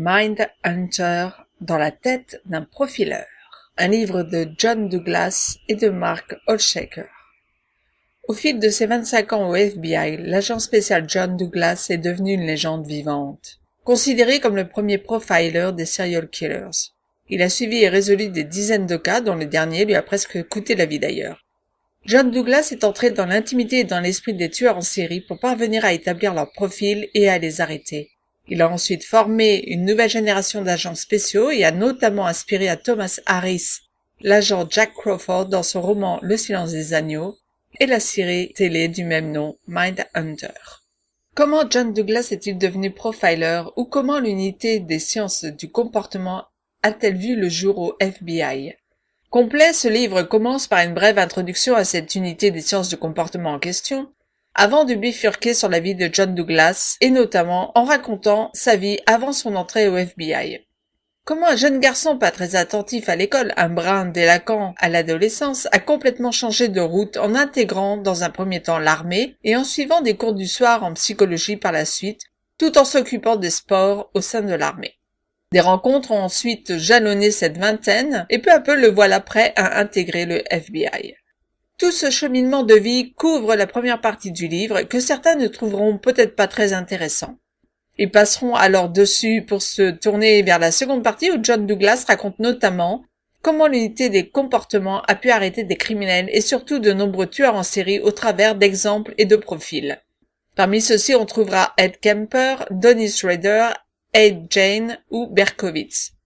Mindhunter dans la tête d'un profileur, un livre de John Douglas et de Mark Olshaker. Au fil de ses 25 ans au FBI, l'agent spécial John Douglas est devenu une légende vivante, considéré comme le premier profiler des serial killers. Il a suivi et résolu des dizaines de cas dont le dernier lui a presque coûté la vie d'ailleurs. John Douglas est entré dans l'intimité et dans l'esprit des tueurs en série pour parvenir à établir leur profil et à les arrêter. Il a ensuite formé une nouvelle génération d'agents spéciaux et a notamment inspiré à Thomas Harris l'agent Jack Crawford dans son roman Le silence des agneaux et la série télé du même nom, Mindhunter. Comment John Douglas est-il devenu profiler ou comment l'unité des sciences du comportement a-t-elle vu le jour au FBI? Complet, ce livre commence par une brève introduction à cette unité des sciences du comportement en question, avant de bifurquer sur la vie de John Douglas, et notamment en racontant sa vie avant son entrée au FBI. Comment un jeune garçon pas très attentif à l'école, un brin délinquant à l'adolescence, a complètement changé de route en intégrant dans un premier temps l'armée et en suivant des cours du soir en psychologie par la suite, tout en s'occupant des sports au sein de l'armée. Des rencontres ont ensuite jalonné cette vingtaine et peu à peu le voilà prêt à intégrer le FBI. Tout ce cheminement de vie couvre la première partie du livre que certains ne trouveront peut-être pas très intéressant. Ils passeront alors dessus pour se tourner vers la seconde partie où John Douglas raconte notamment comment l'unité des comportements a pu arrêter des criminels et surtout de nombreux tueurs en série au travers d'exemples et de profils. Parmi ceux-ci, on trouvera Ed Kemper, Donnie Schrader, Ed Jane ou Berkowitz.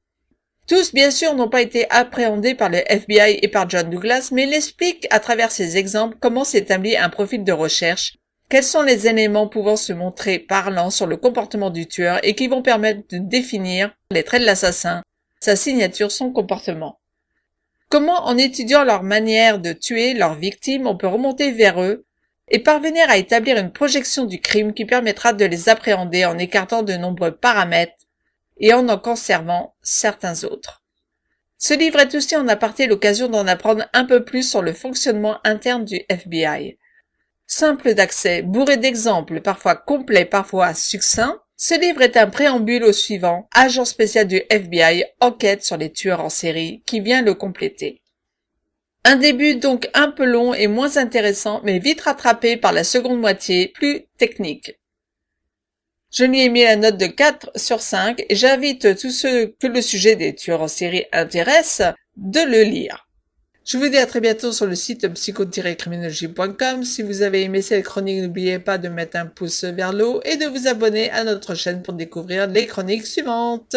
Tous, bien sûr, n'ont pas été appréhendés par le FBI et par John Douglas, mais il explique à travers ces exemples comment s'établit un profil de recherche, quels sont les éléments pouvant se montrer parlants sur le comportement du tueur et qui vont permettre de définir les traits de l'assassin, sa signature, son comportement. Comment, en étudiant leur manière de tuer leurs victimes, on peut remonter vers eux et parvenir à établir une projection du crime qui permettra de les appréhender en écartant de nombreux paramètres et en conservant certains autres. Ce livre est aussi en aparté l'occasion d'en apprendre un peu plus sur le fonctionnement interne du FBI. Simple d'accès, bourré d'exemples, parfois complets, parfois succincts, ce livre est un préambule au suivant, Agent spécial du FBI, enquête sur les tueurs en série, qui vient le compléter. Un début donc un peu long et moins intéressant, mais vite rattrapé par la seconde moitié, plus technique. Je lui ai mis la note de 4 sur 5 et j'invite tous ceux que le sujet des tueurs en série intéresse de le lire. Je vous dis à très bientôt sur le site psycho-criminologie.com. Si vous avez aimé cette chronique, n'oubliez pas de mettre un pouce vers le haut et de vous abonner à notre chaîne pour découvrir les chroniques suivantes.